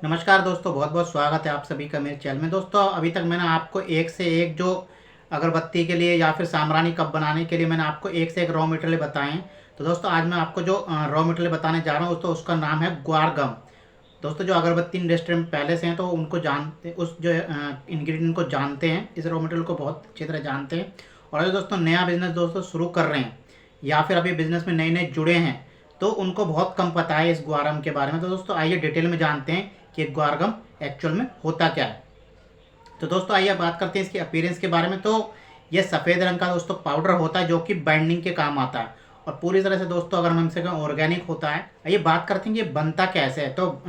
नमस्कार दोस्तों, बहुत बहुत स्वागत है आप सभी का मेरे चैनल में। दोस्तों अभी तक मैंने आपको एक से एक जो अगरबत्ती के लिए या फिर साम्रानी कप बनाने के लिए मैंने आपको एक से एक रॉ मटेरियल बताए हैं। तो दोस्तों आज मैं आपको जो रॉ मटेरियल बताने जा रहा हूँ तो उसका नाम है ग्वार गम। दोस्तों जो अगरबत्ती इंडस्ट्री में पहले से हैं तो उनको जानते, उस जो इंग्रेडिएंट को जानते हैं, इस रॉ मटेरियल को बहुत अच्छी तरह जानते हैं। और जो दोस्तों नया बिजनेस दोस्तों शुरू कर रहे हैं या फिर अभी बिजनेस में नए नए जुड़े हैं तो उनको बहुत कम पता है इस ग्वारम के बारे में। तो दोस्तों आइए डिटेल में जानते हैं कि ग्वारगम एक्चुअल में होता क्या है। तो दोस्तों आइए बात करते हैं इसके अपीयरेंस के बारे में। तो ये सफ़ेद रंग का दोस्तों पाउडर होता है जो कि बाइंडिंग के काम आता है और पूरी तरह से दोस्तों अगर हम हमसे कहें ऑर्गेनिक होता है। आइए बात करते हैं कि ये बनता कैसे है। तो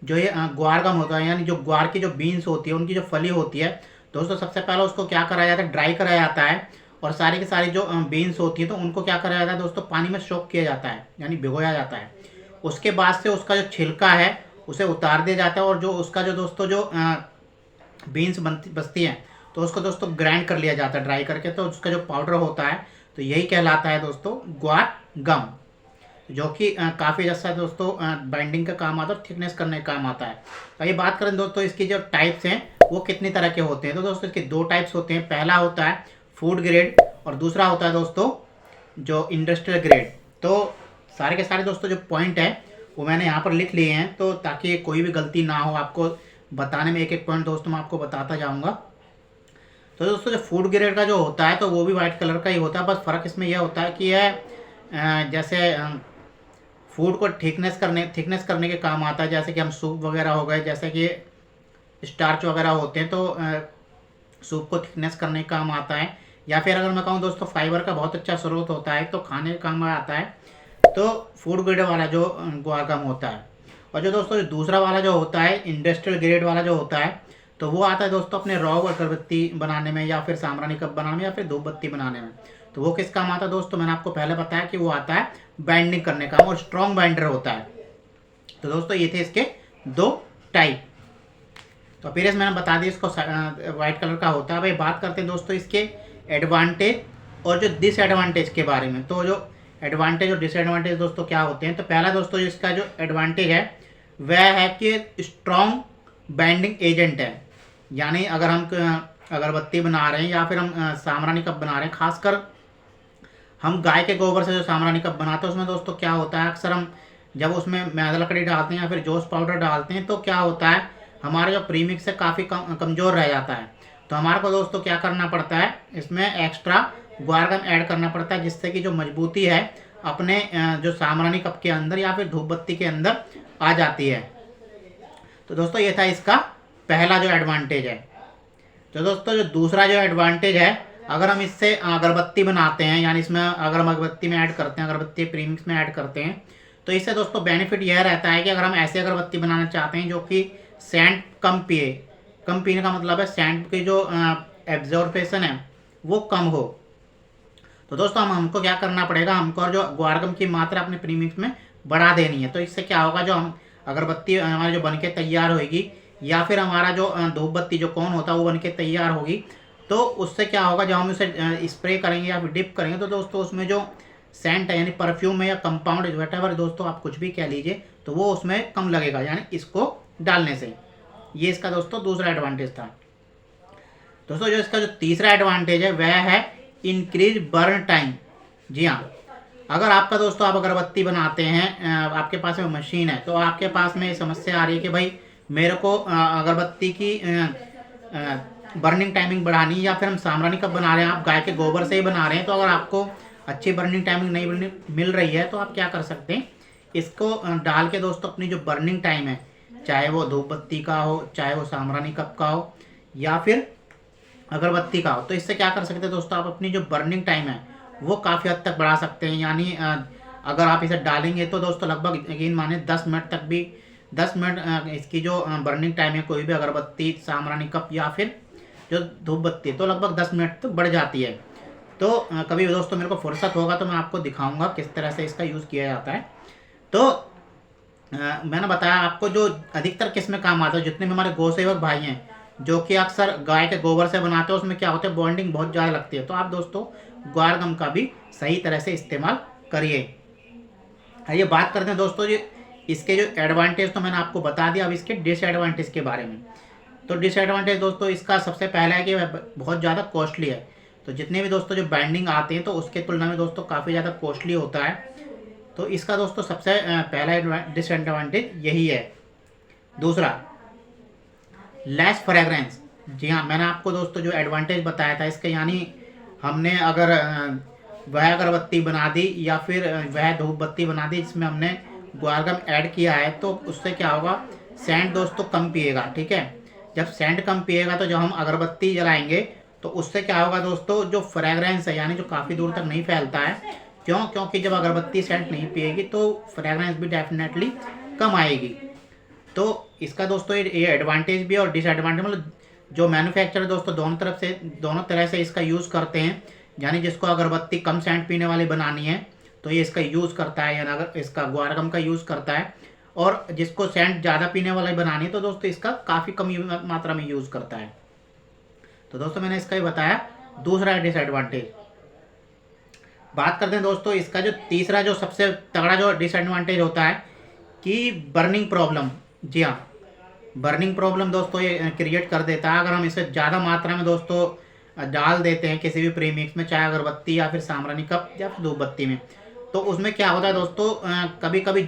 जो ये ग्वारगम होता है यानी जो ग्वार की जो बीन्स होती है, उनकी जो फली होती है दोस्तों, सबसे पहले उसको क्या कराया जाता है, ड्राई कराया जाता है। और सारी की सारी जो बीन्स होती है तो उनको क्या कराया जाता है दोस्तों, पानी में सोक किया जाता है यानी भिगोया जाता है। उसके बाद से उसका जो छिलका है उसे उतार दिया जाता है और जो उसका जो दोस्तों जो बीन्स बनती बचती हैं तो उसको दोस्तों ग्राइंड कर लिया जाता है ड्राई करके। तो उसका जो पाउडर होता है तो यही कहलाता है दोस्तों ग्वार गम, जो कि काफ़ी अच्छा दोस्तों बाइंडिंग का काम आता है, थिकनेस करने का काम आता है। तो ये बात करें दोस्तों इसकी जो टाइप्स हैं वो कितनी तरह के होते हैं। तो दोस्तों इसके दो टाइप्स होते हैं। पहला होता है फूड ग्रेड और दूसरा होता है दोस्तों जो इंडस्ट्रियल ग्रेड। तो सारे के सारे दोस्तों जो पॉइंट है वो मैंने यहाँ पर लिख लिए हैं तो ताकि कोई भी गलती ना हो आपको बताने में। एक एक पॉइंट दोस्तों मैं आपको बताता जाऊँगा। तो दोस्तों जो फूड ग्रेड का जो होता है तो वो भी वाइट कलर का ही होता है, बस फ़र्क इसमें यह होता है कि यह जैसे फूड को थिकनेस करने के काम आता है। जैसे कि हम सूप वगैरह हो गए, जैसे कि स्टार्च वगैरह होते हैं तो सूप को थिकनेस करने का काम आता है। या फिर अगर मैं कहूँ दोस्तों फाइबर का बहुत अच्छा स्रोत होता है तो खाने का काम आता है। तो फूड ग्रेड वाला जो ग्वारगम होता है। और जो दोस्तों दूसरा वाला जो होता है इंडस्ट्रियल ग्रेड वाला जो होता है तो वो आता है दोस्तों अपने रॉ अगरबत्ती बनाने में या फिर साम्रानी कप बनाने में या फिर धूप बत्ती बनाने में। तो वो किस काम आता है दोस्तों, मैंने आपको पहले बताया कि वो आता है बाइंडिंग करने का और स्ट्रॉन्ग बाइंडर होता है। तो दोस्तों ये थे इसके दो टाइप। तो अपीयरेंस मैंने बता दी, इसको वाइट कलर का होता है। भाई बात करते हैं दोस्तों इसके एडवांटेज और जो डिसएडवांटेज के बारे में। तो जो एडवांटेज और डिसएडवांटेज दोस्तों क्या होते हैं, तो पहला दोस्तों इसका जो एडवांटेज है वह है कि स्ट्रॉन्ग बाइंडिंग एजेंट है। यानी अगर हम अगरबत्ती बना रहे हैं या फिर हम साम्रानी कप बना रहे हैं, खासकर हम गाय के गोबर से जो साम्रानी कप बनाते हैं उसमें दोस्तों क्या होता है, अक्सर हम जब उसमें मैदा लकड़ी डालते हैं या फिर जोश पाउडर डालते हैं तो क्या होता है, हमारा जो प्रीमिक्स है काफ़ी कमज़ोर रह जाता है। तो हमारे को दोस्तों क्या करना पड़ता है, इसमें एक्स्ट्रा ग्वारगम ऐड करना पड़ता है जिससे कि जो मजबूती है अपने जो साम्रानी कप के अंदर या फिर धूप बत्ती के अंदर आ जाती है। तो दोस्तों ये था इसका पहला जो एडवांटेज है। तो दोस्तों जो दूसरा जो एडवांटेज है, अगर हम इससे अगरबत्ती बनाते हैं यानी इसमें अगर हम अगरबत्ती में ऐड करते हैं, अगरबत्ती प्रीमिक्स में ऐड करते हैं तो इससे दोस्तों बेनिफिट यह रहता है कि अगर हम ऐसे अगरबत्ती बनाना चाहते हैं जो कि सेंट कम पिए, कम पीने का मतलब है सेंट की जो एब्जॉर्बेशन है वो कम हो, तो दोस्तों हमको क्या करना पड़ेगा, हमको और जो ग्वारगम की मात्रा अपने प्रीमिक्स में बढ़ा देनी है। तो इससे क्या होगा, जो हम अगरबत्ती हमारी जो बनके तैयार होगी या फिर हमारा जो धूप बत्ती जो कौन होता है वो बनके तैयार होगी, तो उससे क्या होगा, जब हम उसे स्प्रे करेंगे या फिर डिप करेंगे तो दोस्तों उसमें जो सेंट है यानी परफ्यूम है या कंपाउंड व्हाटएवर दोस्तों आप कुछ भी कह लीजिए, तो वो उसमें कम लगेगा यानी इसको डालने से। ये इसका दोस्तों दूसरा एडवांटेज था। दोस्तों जो इसका जो तीसरा एडवांटेज है वह है इंक्रीज बर्न टाइम। जी हाँ, अगर आपका दोस्तों आप अगरबत्ती बनाते हैं, आपके पास में मशीन है, तो आपके पास में समस्या आ रही है कि भाई मेरे को अगरबत्ती की बर्निंग टाइमिंग बढ़ानी, या फिर हम साम्रानी कप बना रहे हैं, आप गाय के गोबर से ही बना रहे हैं, तो अगर आपको अच्छी बर्निंग टाइमिंग नहीं मिल रही है तो आप क्या कर सकते हैं, इसको डाल के दोस्तों अपनी जो बर्निंग टाइम है, चाहे वो धूप बत्ती का हो, चाहे वो साम्रानी कप का हो या फिर अगरबत्ती का हो, तो इससे क्या कर सकते हैं दोस्तों, आप अपनी जो बर्निंग टाइम है वो काफ़ी हद तक बढ़ा सकते हैं। यानी अगर आप इसे डालेंगे तो दोस्तों लगभग यकीन माने 10 मिनट तक भी, 10 मिनट इसकी जो बर्निंग टाइम है कोई भी अगरबत्ती, साम्रानी कप या फिर जो धूप बत्ती, तो लगभग 10 मिनट तक बढ़ जाती है। तो कभी दोस्तों मेरे को फुर्सत होगा तो मैं आपको दिखाऊंगा किस तरह से इसका यूज़ किया जाता है। तो मैंने बताया आपको जो अधिकतर किस में काम आता है, जितने भी हमारे गौसेवक भाई हैं जो कि अक्सर गाय के गोबर से बनाते हैं, उसमें क्या होता है बॉन्डिंग बहुत ज़्यादा लगती है। तो आप दोस्तों ग्वारगम का भी सही तरह से इस्तेमाल करिए। आइए बात करते हैं दोस्तों जी इसके जो एडवांटेज तो मैंने आपको बता दिया, अब इसके डिसएडवांटेज के बारे में। तो डिसएडवांटेज दोस्तों इसका सबसे पहला है कि वह बहुत ज़्यादा कॉस्टली है। तो जितने भी दोस्तों जो बाइंडिंग आते हैं तो उसके तुलना में दोस्तों काफ़ी ज़्यादा कॉस्टली होता है। तो इसका दोस्तों सबसे पहला डिसएडवांटेज यही है। दूसरा, लेस फ्रेगरेंस। जी हाँ, मैंने आपको दोस्तों जो एडवांटेज बताया था इसके, यानी हमने अगर वह अगरबत्ती बना दी या फिर वह धूप बत्ती बना दी जिसमें हमने ग्वारगम ऐड किया है, तो उससे क्या होगा, सेंट दोस्तों कम पिएगा। ठीक है, जब सेंट कम पिएगा तो जब हम अगरबत्ती जलाएंगे तो उससे क्या होगा दोस्तों, जो फ्रेगरेंस है यानी जो काफ़ी दूर तक नहीं फैलता है। क्यों? क्योंकि जब अगरबत्ती सेंट नहीं पिएगी तो फ्रेगरेंस भी डेफिनेटली कम आएगी। तो इसका दोस्तों ये एडवांटेज भी है और डिसएडवांटेज, मतलब जो मैन्युफैक्चरर दोस्तों दोनों तरह से इसका यूज़ करते हैं। यानी जिसको अगरबत्ती कम सेंट पीने वाली बनानी है तो ये इसका यूज़ करता है, यानी अगर इसका ग्वारगम का यूज़ करता है। और जिसको सेंट ज़्यादा पीने वाली बनानी है तो दोस्तों इसका काफ़ी कम मात्रा में यूज़ करता है। तो दोस्तों मैंने इसका ही बताया दूसरा डिसएडवांटेज। बात करते हैं दोस्तों इसका जो तीसरा जो सबसे तगड़ा जो डिसएडवांटेज होता है कि बर्निंग प्रॉब्लम। जी हाँ, बर्निंग प्रॉब्लम दोस्तों ये क्रिएट कर देता है अगर हम इसे ज़्यादा मात्रा में दोस्तों डाल देते हैं किसी भी प्रीमिक्स में, चाहे अगरबत्ती या फिर सामरानी कप या फिर धूप बत्ती में। तो उसमें क्या होता है दोस्तों, कभी कभी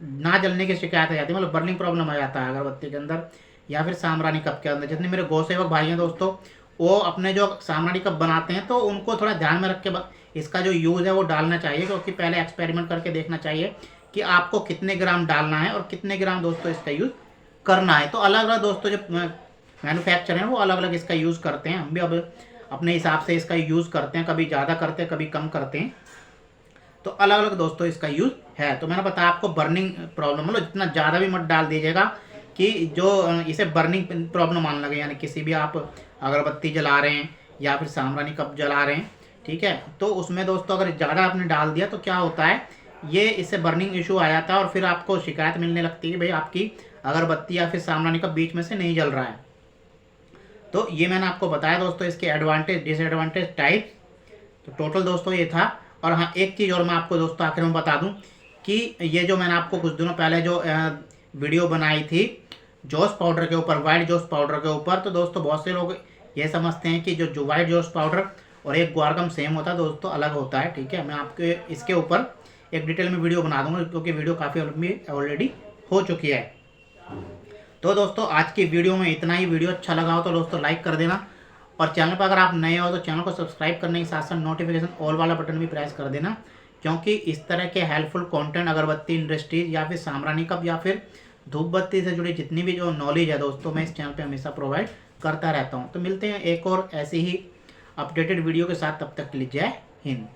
ना जलने की शिकायत आ जाती है, मतलब बर्निंग प्रॉब्लम आ जाता है अगरबत्ती के अंदर या फिर सामरानी कप के अंदर। जितने मेरे गौसेवक भाई हैं दोस्तों, वो अपने जो सामरानी कप बनाते हैं तो उनको थोड़ा ध्यान में रख के इसका जो यूज़ है वो डालना चाहिए, क्योंकि पहले एक्सपेरिमेंट करके देखना चाहिए कि आपको कितने ग्राम डालना है और कितने ग्राम दोस्तों इसका यूज़ करना है। तो अलग अलग दोस्तों जो मैन्युफैक्चर हैं वो अलग अलग इसका यूज़ करते हैं। हम भी अब अपने हिसाब से इसका यूज़ करते हैं, कभी ज़्यादा करते हैं कभी कम करते हैं। तो अलग अलग दोस्तों इसका यूज़ है। तो मैंने बताया आपको बर्निंग प्रॉब्लम, मतलब जितना ज़्यादा भी मत डाल दीजिएगा कि जो इसे बर्निंग प्रॉब्लम आने लगे। यानी किसी भी आप अगरबत्ती जला रहे हैं या फिर सामरानी कप जला रहे हैं, ठीक है, तो उसमें दोस्तों अगर ज़्यादा आपने डाल दिया तो क्या होता है, ये इससे बर्निंग इशू आ जाता है और फिर आपको शिकायत मिलने लगती है भाई आपकी अगरबत्ती या फिर सामरानी कप बीच में से नहीं जल रहा है। तो ये मैंने आपको बताया दोस्तों इसके एडवांटेज डिसएडवांटेज टाइप। तो टोटल दोस्तों ये था। और हाँ, एक चीज़ और मैं आपको दोस्तों आखिर में बता दूं कि ये जो मैंने आपको कुछ दिनों पहले जो वीडियो बनाई थी जॉस पाउडर के ऊपर, वाइट जॉस पाउडर के ऊपर, तो दोस्तों बहुत से लोग ये समझते हैं कि जो वाइट जॉस पाउडर और एक ग्वारगम सेम होता है दोस्तों, अलग होता है। ठीक है, मैं आपके इसके ऊपर एक डिटेल में वीडियो बना दूंगा क्योंकि वीडियो काफ़ी ऑलरेडी हो चुकी है। तो दोस्तों आज की वीडियो में इतना ही। वीडियो अच्छा लगा हो तो दोस्तों लाइक कर देना और चैनल पर अगर आप नए हो तो चैनल को सब्सक्राइब करने के साथ साथ नोटिफिकेशन ऑल वाला बटन भी प्रेस कर देना, क्योंकि इस तरह के हेल्पफुल कंटेंट अगरबत्ती इंडस्ट्रीज या फिर सामरानी कप या फिर धूप बत्ती से जुड़ी जितनी भी जो नॉलेज है दोस्तों, मैं इस चैनल पे हमेशा प्रोवाइड करता रहता हूँ। तो मिलते हैं एक और ऐसी ही अपडेटेड वीडियो के साथ, तब तक के लिए जय हिंद।